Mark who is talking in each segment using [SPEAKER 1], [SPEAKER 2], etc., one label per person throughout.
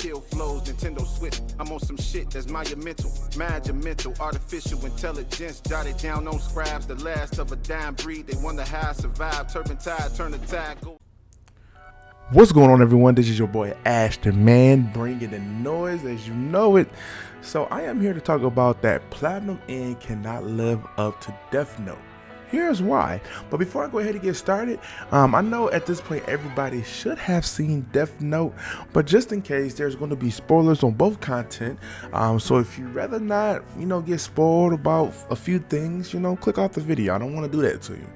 [SPEAKER 1] kill flows, Nintendo Switch. I'm on some shit that's monumental, magical, artificial intelligence. Jotted down on scribes, the last of a dying breed. They wonder how I survived. Turpentine, turn the tide, go.
[SPEAKER 2] What's going on, everyone? This is your boy AshTheMan, bringing the noise as you know it. So I am here to talk about that Platinum End cannot live up to Death Note. Here's why. But before I go ahead and get started, I know at this point everybody should have seen Death Note, but just in case, there's going to be spoilers on both content. So if you'd rather not, get spoiled about a few things, click off the video. I don't want to do that to you.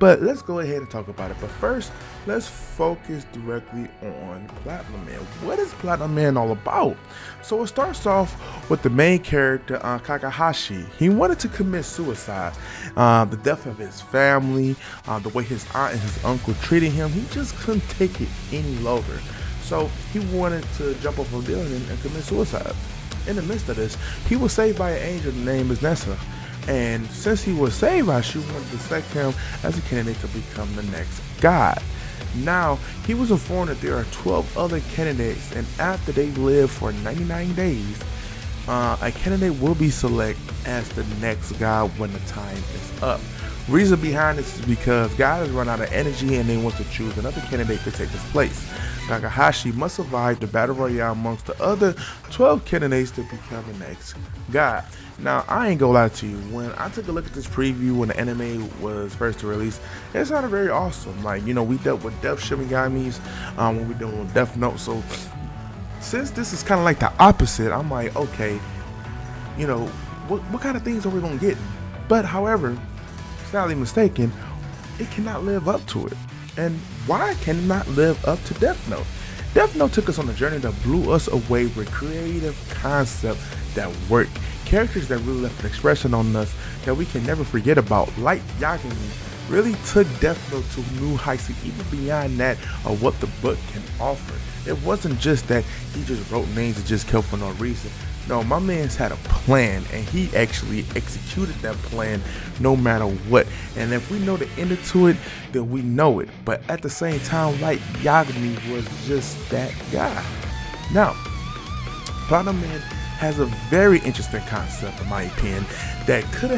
[SPEAKER 2] But let's go ahead and talk about it. But first, let's focus directly on Platinum Man. What is Platinum Man all about? So it starts off with the main character, Kakahashi. He wanted to commit suicide. The death of his family, the way his aunt and his uncle treated him, he just couldn't take it any longer. So he wanted to jump off a building and commit suicide. In the midst of this, he was saved by an angel named Nessa. And since he was saved, she wanted to select him as a candidate to become the next god. Now, he was informed that there are 12 other candidates, and after they live for 99 days, a candidate will be selected as the next god when the time is up. Reason behind this is because God has run out of energy and they want to choose another candidate to take his place. Takahashi must survive the battle royale amongst the other 12 candidates to become the next god. Now, I ain't gonna lie to you, when I took a look at this preview when the anime was first released, it sounded very awesome. Like, we dealt with Death Shinigamis when we doing Death Note, so since this is kind of like the opposite, I'm like, okay, what kind of things are we gonna get? But however, sadly mistaken, it cannot live up to it. And why can it not live up to Death Note? Death Note took us on a journey that blew us away with creative concepts that work, characters that really left an expression on us that we can never forget about. Like Yagami really took Death Note to new heights, even beyond that of what the book can offer. It wasn't just that he just wrote names and just killed for no reason. No, my man's had a plan, and he actually executed that plan no matter what. And if we know the end to it, then we know it. But at the same time, like Yagami was just that guy. Now, Platinum Man has a very interesting concept, in my opinion, that could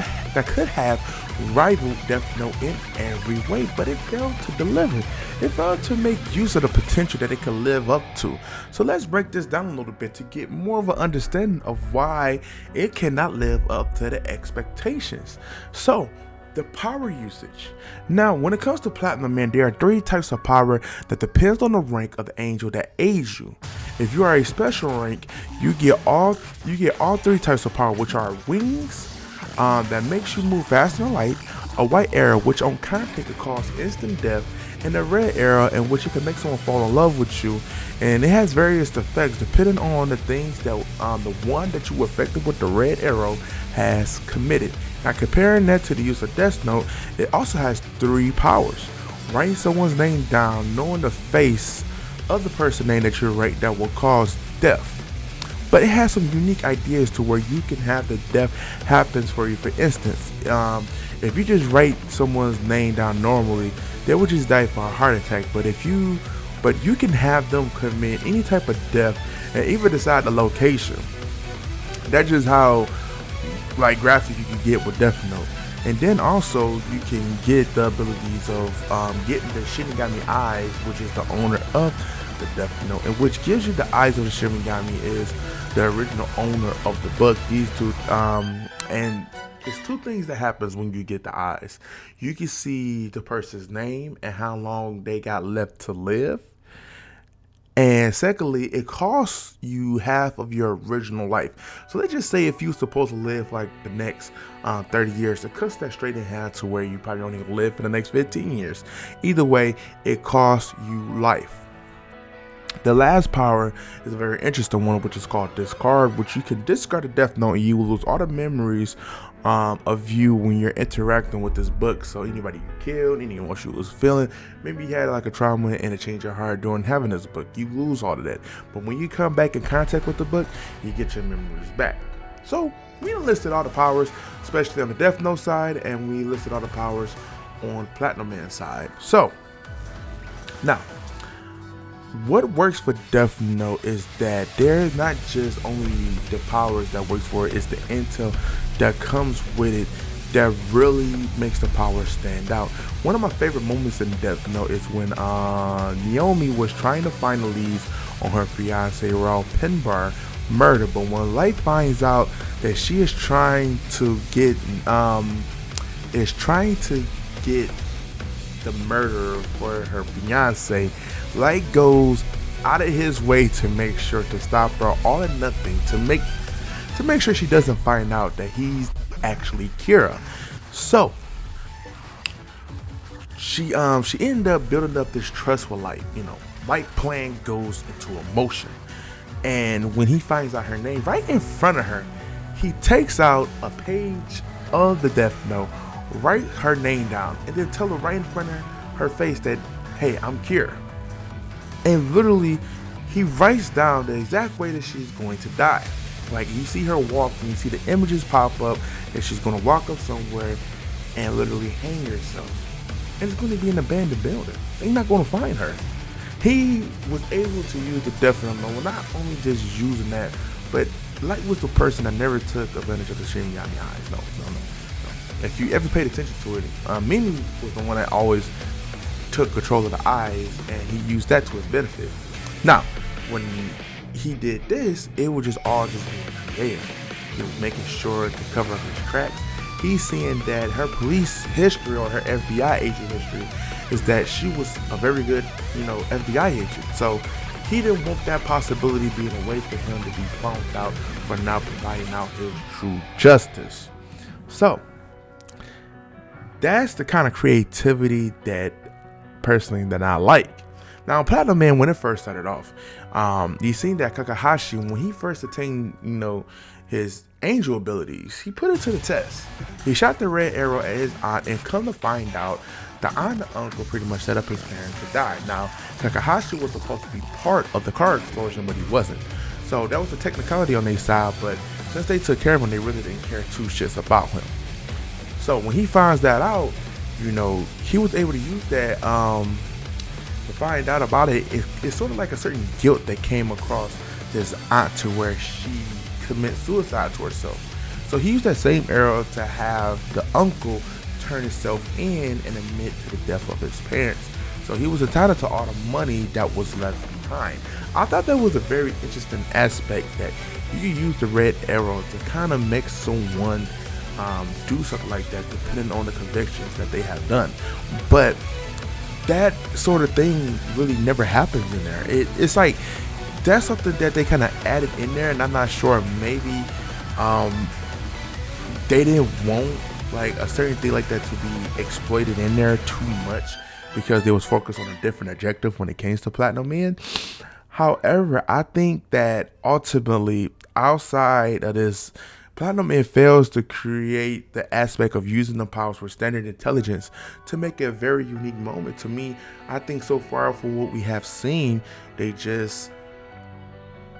[SPEAKER 2] have rivaled Death Note in every way, but it failed to deliver. It failed to make use of the potential that it could live up to. So let's break this down a little bit to get more of an understanding of why it cannot live up to the expectations. So, the power usage. Now, when it comes to Platinum Man, there are 3 types of power that depends on the rank of the angel that aids you. If you are a special rank, you get all 3 types of power, which are wings, that makes you move faster than light, a white arrow, which on contact could cause instant death, and a red arrow, in which it can make someone fall in love with you. And it has various effects depending on the things that the one that you affected with the red arrow has committed. Now, comparing that to the use of Death Note, it also has 3 powers. Writing someone's name down, knowing the face of the person name that you write that will cause death. But it has some unique ideas to where you can have the death happens for you. For instance, if you just write someone's name down normally, they would just die for a heart attack. But you can have them commit any type of death and even decide the location. That's just how graphic you can get with Death Note. And then also you can get the abilities of getting the Shinigami eyes, which is the owner of the Death Note, and which gives you the eyes of the Shinigami is the original owner of the book. These two and it's 2 things that happens when you get the eyes. You can see the person's name and how long they got left to live. And secondly, it costs you half of your original life. So let's just say if you're supposed to live like the next 30 years, it cuts that straight in half to where you probably only live for the next 15 years. Either way, it costs you life. The last power is a very interesting one, which is called Discard, which you can discard a Death Note and you will lose all the memories of you when you're interacting with this book. So anybody you killed, anyone you was feeling, maybe you had like a trauma and a change of heart during having this book, you lose all of that. But when you come back in contact with the book, you get your memories back. So we listed all the powers, especially on the Death Note side, and we listed all the powers on Platinum Man side. So now, what works for Death Note is that there's not just only the powers that works for it, it's the intel that comes with it that really makes the power stand out. One of my favorite moments in Death Note is when Naomi was trying to find the leads on her fiance Raul Penbar murder, but when Light finds out that she is trying to get the murderer for her fiance, Light goes out of his way to make sure to stop her all or nothing, to make sure she doesn't find out that he's actually Kira. So she ended up building up this trust with Light. Light plan goes into emotion, and when he finds out her name right in front of her, he takes out a page of the Death Note, write her name down, and then tell her right in front of her face that, hey, I'm Kira. And literally, he writes down the exact way that she's going to die. Like, you see her walk, and you see the images pop up that she's going to walk up somewhere and literally hang herself. And it's going to be an abandoned building. They're not going to find her. He was able to use the Death Note, not only just using that, but Light was the person that never took advantage of the Shinigami eyes. No. If you ever paid attention to it, Mimi was the one that always took control of the eyes, and he used that to his benefit. Now, when he did this, it was just all just being creative. He was making sure to cover up his tracks. He's seeing that her police history or her FBI agent history is that she was a very good, FBI agent. So he didn't want that possibility being a way for him to be found out for not providing out his true justice. So that's the kind of creativity that I like. Now, Platinum Man, when it first started off, you seen that Kakahashi, when he first attained, his angel abilities, he put it to the test. He shot the red arrow at his aunt, and come to find out, the aunt and uncle pretty much set up his parents to die. Now, Kakahashi was supposed to be part of the car explosion, but he wasn't. So that was a technicality on their side, but since they took care of him, they really didn't care two shits about him. So when he finds that out, he was able to use that to find out about it. It's sort of like a certain guilt that came across his aunt to where she commits suicide to herself. So he used that same arrow to have the uncle turn himself in and admit to the death of his parents. So he was entitled to all the money that was left behind. I thought that was a very interesting aspect, that you could use the red arrow to kind of make someone do something like that, depending on the convictions that they have done. But that sort of thing really never happens in there. It's like that's something that they kind of added in there, and I'm not sure, maybe they didn't want like a certain thing like that to be exploited in there too much, because they was focused on a different objective when it came to Platinum Man. However, I think that ultimately, outside of this, Platinum Man fails to create the aspect of using the powers for standard intelligence to make it a very unique moment. To me, I think so far for what we have seen, they just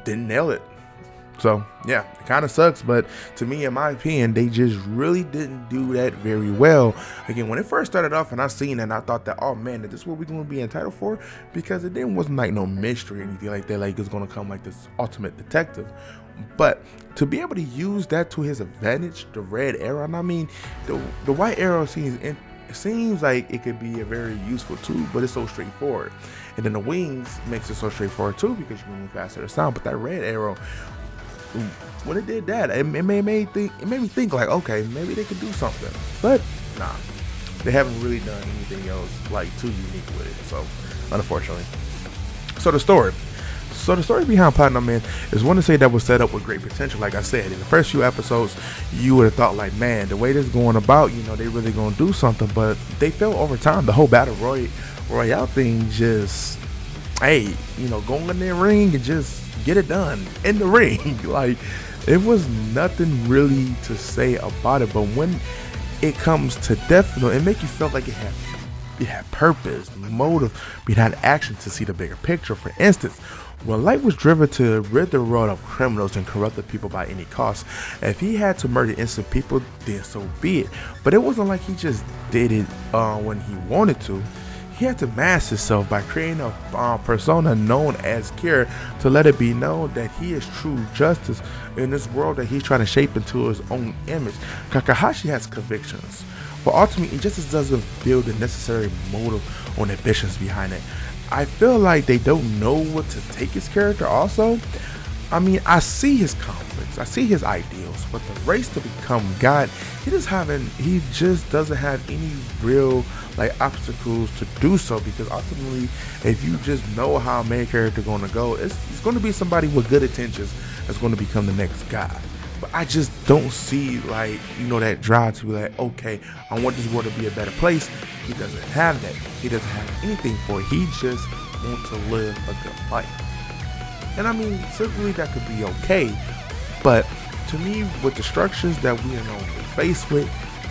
[SPEAKER 2] didn't nail it. So yeah, it kind of sucks, but to me, in my opinion, they just really didn't do that very well. Again, when it first started off and I seen it, and I thought that, oh man, is this what we're going to be entitled for? Because it didn't wasn't like no mystery or anything like that, like it's going to come like this ultimate detective. But to be able to use that to his advantage, the red arrow, and I mean, the white arrow seems like it could be a very useful tool, but it's so straightforward. And then the wings makes it so straightforward too, because you can move faster to sound. But that red arrow, when it did that, it made me think like, okay, maybe they could do something. But nah, they haven't really done anything else like too unique with it. So unfortunately. So the story behind Platinum Man is one to say that was set up with great potential. Like I said, in the first few episodes, you would have thought like, man, the way this is going about, they really gonna do something. But they felt over time, the whole battle royale thing just, hey, go in the ring and just get it done in the ring. Like, it was nothing really to say about it. But when it comes to Death Note, it make you feel like it had purpose, motive behind action to see the bigger picture. For instance, when Light was driven to rid the world of criminals and corrupted people by any cost, if he had to murder innocent people, then so be it. But it wasn't like he just did it when he wanted to. he had to mask himself by creating a persona known as Kira to let it be known that he is true justice in this world that he's trying to shape into his own image. Kakahashi has convictions, but ultimately injustice doesn't feel the necessary motive or ambitions behind it. I feel like they don't know what to take his character also. I mean, I see his conflicts, I see his ideals, but the race to become God, he just doesn't have any real like obstacles to do so, because ultimately, if you just know how a main character going to go, it's going to be somebody with good intentions that's going to become the next God. But I just don't see like, that drive to be like, okay, I want this world to be a better place. He doesn't have that. He doesn't have anything for it. He just wants to live a good life. And I mean, simply that could be okay, but to me, with the structures that we are faced with,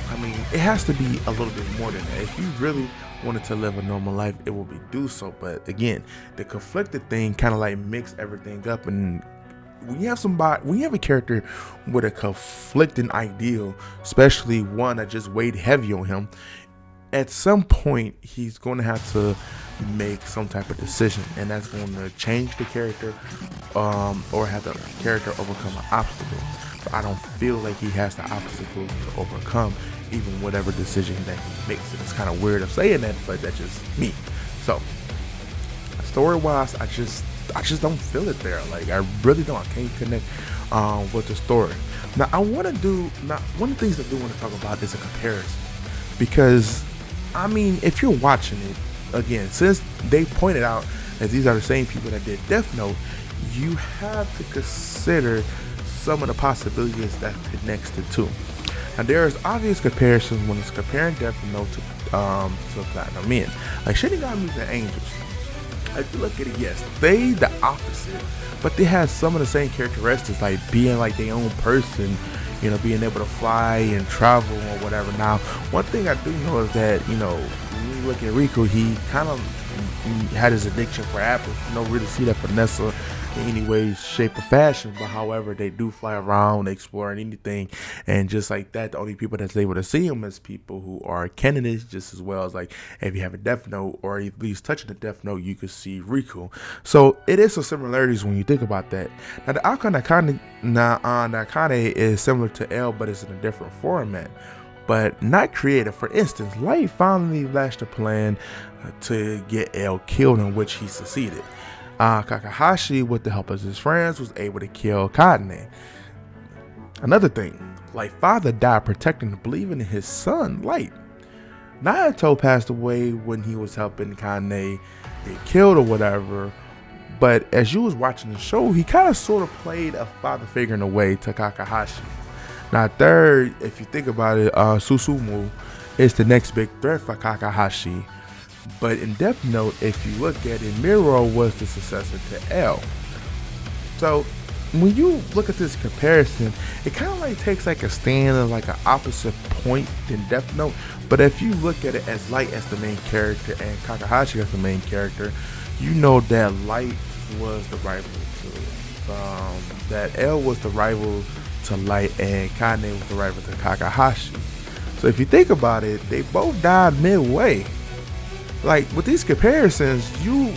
[SPEAKER 2] I mean, it has to be a little bit more than that. If you really wanted to live a normal life, it will be do so. But again, the conflicted thing kind of like mix everything up, and when you have a character with a conflicting ideal, especially one that just weighed heavy on him, at some point he's going to have to make some type of decision, and that's going to change the character or have the character overcome an obstacle. But I don't feel like he has the obstacle to overcome even whatever decision that he makes. And it's kind of weird of saying that, but that's just me. So story wise, I just don't feel it there. Like, I really don't. I can't connect with the story. Now one of the things I do want to talk about is a comparison, because I mean, if you're watching it, again, since they pointed out that these are the same people that did Death Note, you have to consider some of the possibilities that connects the two. Now, there is obvious comparisons when it's comparing Death Note to Platinum Men. Like Shinigamis and Angels, if you look at it, yes, they the opposite, but they have some of the same characteristics, like being like their own person, being able to fly and travel or whatever. Now, one thing I do know is that, when you look at Riku, he kind of had his addiction for apples. You don't really see that Vanessa in any way, shape, or fashion, but however, they do fly around, exploring anything, and just like that, the only people that's able to see him is people who are candidates, just as well as like if you have a Death Note or at least touching the Death Note, you could see Riku. So it is some similarities when you think about that. Now the Akane is similar to L, but it's in a different format, but not creative. For instance, Light finally lashed a plan to get L killed, in which he succeeded. Kakahashi, with the help of his friends, was able to kill Kadene. Another thing, Light father died protecting and believing in his son, Light. Naruto passed away when he was helping Kadene get killed or whatever, but as you was watching the show, he kind of sort of played a father figure in a way to Kakahashi. Now third, if you think about it, Susumu is the next big threat for Kakahashi. But in Death Note, if you look at it, Miro was the successor to L. So when you look at this comparison, it kind of like takes like a stand of like an opposite point than Death Note. But if you look at it as Light as the main character and Kakahashi as the main character, you know that Light was the rival to that L was the rival to Light, and Kane was the rival to Kakahashi. So if you think about it, they both died midway. Like, with these comparisons, you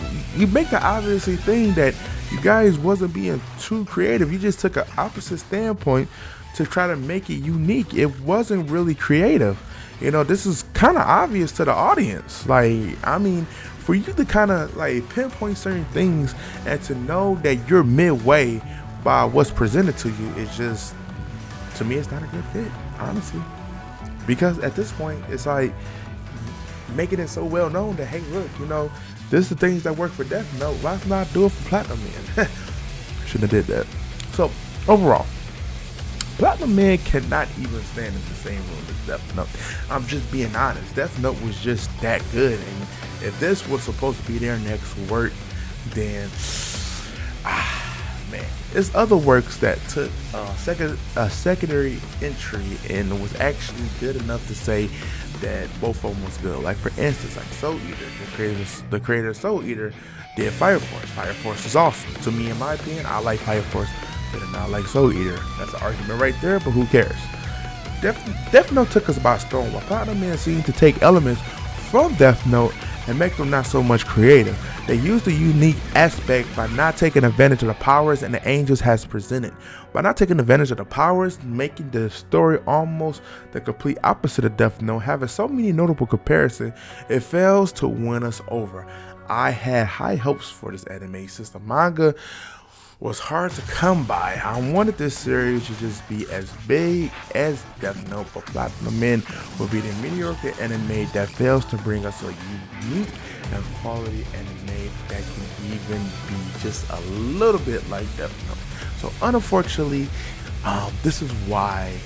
[SPEAKER 2] make the obvious thing that you guys wasn't being too creative. You just took an opposite standpoint to try to make it unique. It wasn't really creative. This is kind of obvious to the audience. Like, I mean, for you to kind of like pinpoint certain things and to know that you're midway by what's presented to you, is just, to me, it's not a good fit, honestly. Because at this point, it's like making it so well known that, hey, look, this is the things that work for Death Note. Why not do it for Platinum Men? Shouldn't have did that. So overall, Platinum Men cannot even stand in the same room as Death Note. I'm just being honest. Death Note was just that good, and if this was supposed to be their next work, then man, there's other works that took a secondary entry and was actually good enough to say that both of them was good. Like, for instance, like Soul Eater, the creator of Soul Eater did Fire Force. Fire Force is awesome. To me, in my opinion, I like Fire Force better than I like Soul Eater. That's an argument right there, but who cares? Death Note took us by storm, while Platinum Men seemed to take elements from Death Note and make them not so much creative. They use the unique aspect by not taking advantage of the powers and the angels has presented. By not taking advantage of the powers, making the story almost the complete opposite of Death Note, having so many notable comparisons, it fails to win us over. I had high hopes for this anime since the manga was hard to come by. I wanted this series to just be as big as Death Note, but Platinum Men will be the mediocre anime that fails to bring us a unique and quality anime that can even be just a little bit like Death Note. So unfortunately, this is why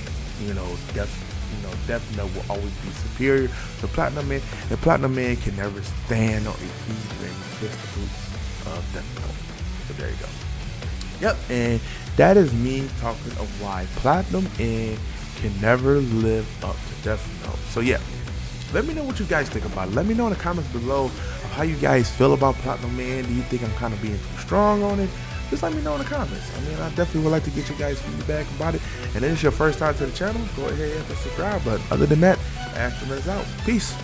[SPEAKER 2] Death Note will always be superior to Platinum Men, and Platinum Men can never stand or even kiss the boots of Death Note. So there you go. Yep, and that is me talking of why Platinum End can never live up to Death Note. So yeah, let me know what you guys think about it. Let me know in the comments below of how you guys feel about Platinum End. Do you think I'm kind of being too strong on it? Just let me know in the comments. I mean, I definitely would like to get you guys feedback about it. And if it's your first time to the channel, go ahead and hit the subscribe button. Other than that, AshTheMan is out. Peace.